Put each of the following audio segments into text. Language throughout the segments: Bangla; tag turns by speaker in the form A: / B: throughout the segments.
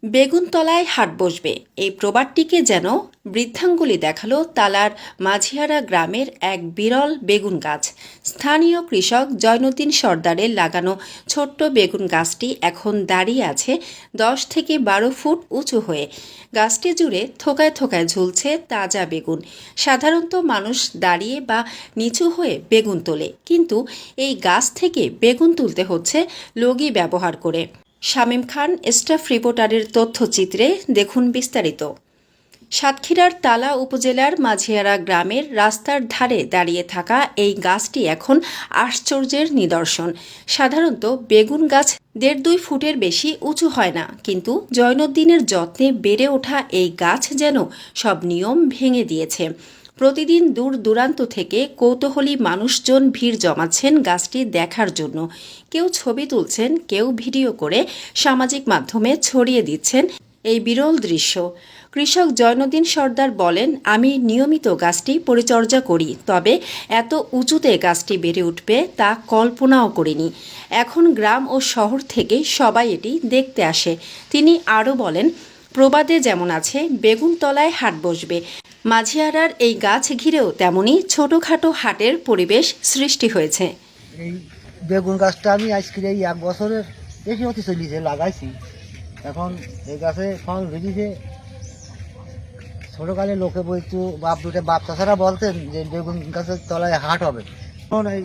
A: বেগুনতলায় হাট বসবে এই প্রবাদটিকে যেন বৃদ্ধাঙ্গুলি দেখালো তালার মাঝিয়ারা গ্রামের এক বিরল বেগুন গাছ। স্থানীয় কৃষক জয়নুদ্দিন সর্দারের লাগানো ছোট্ট বেগুন গাছটি এখন দাঁড়িয়ে আছে 10 থেকে 12 ফুট উঁচু হয়ে। গাছটি জুড়ে থোকায় থোকায় ঝুলছে তাজা বেগুন। সাধারণত মানুষ দাঁড়িয়ে বা নিচু হয়ে বেগুন তোলে, কিন্তু এই গাছ থেকে বেগুন তুলতে হচ্ছে লগি ব্যবহার করে। শামীম খান, স্টাফ রিপোর্টারের তথ্যচিত্রে দেখুন বিস্তারিত। সাতক্ষীরার তালা উপজেলার মাঝিয়ারা গ্রামের রাস্তার ধারে দাঁড়িয়ে থাকা এই গাছটি এখন আশ্চর্যের নিদর্শন। সাধারণত বেগুন গাছ 1.5-2 ফুটের বেশি উঁচু হয় না, কিন্তু জয়নুদ্দিনের যত্নে বেড়ে ওঠা এই গাছ যেন সব নিয়ম ভেঙে দিয়েছে। প্রতিদিন দূর দূরান্ত থেকে কৌতূহলী মানুষজন ভিড় জমাচ্ছেন গাছটি দেখার জন্য। কেউ ছবি তুলছেন, কেউ ভিডিও করে সামাজিক মাধ্যমে ছড়িয়ে দিচ্ছেন এই বিরল দৃশ্য। কৃষক জয়নুদ্দিন সর্দার বলেন, আমি নিয়মিত গাছটি পরিচর্যা করি, তবে এত উঁচুতে গাছটি বেড়ে উঠবে তা কল্পনাও করিনি। এখন গ্রাম ও শহর থেকে সবাই এটি দেখতে আসে। তিনি আরও বলেন, প্রবাদে যেমন আছে বেগুনতলায় হাট বসবে, মাঝিয়ারার এই গাছ ঘিরেও তেমনি ছোটখাটো হাটের পরিবেশ সৃষ্টি হয়েছে।
B: এই বেগুন গাছটা আমি আজকে এই 1 বছরের বেশি হতে চলিছে লাগাইছি। এখন এই গাছে ফল ধরেছে। ছোটকালে লোকে বলতো, বাপ চাচারা বলতেন যে বেগুন গাছের তলায় হাট হবে। এখন এই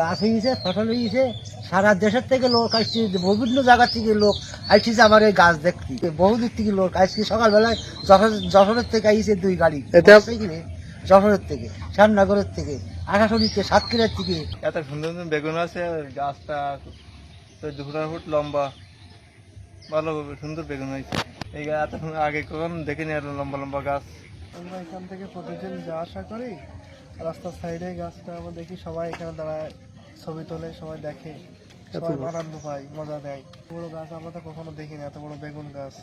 B: গাছ হয়েছে, ফসল হয়েছে, সারা দেশের থেকে লোক আসছে, বিভিন্ন জায়গা থেকে লোক আসছে আমার এই গাছ দেখতে। বহুদূর থেকে লোক আজকে সকালবেলায় যশোরের থেকে আইছে 2 গাড়ি, যশোরের থেকে, শ্যামনগরের থেকে, আকাশনীর থেকে, সাতক্ষীরার থেকে।
C: এত সুন্দর সুন্দর বেগুন আছে, গাছটা 14 ফুট লম্বা, ভালো সুন্দর বেগুন হয়েছে। এই এত আগে কখন দেখিনি এত লম্বা লম্বা গাছ।
D: আমরা এখান থেকে প্রতিদিন যাওয়া আসা করি, রাস্তার সাইডে গাছটা আমরা দেখি, সবাই এখানে দাঁড়ায় ছবি তোলে, সবাই দেখে, সবাই আনন্দ পায়, মজা দেয়। বড় গাছ আমরা তো কখনো দেখিনি, এত বড় বেগুন গাছ।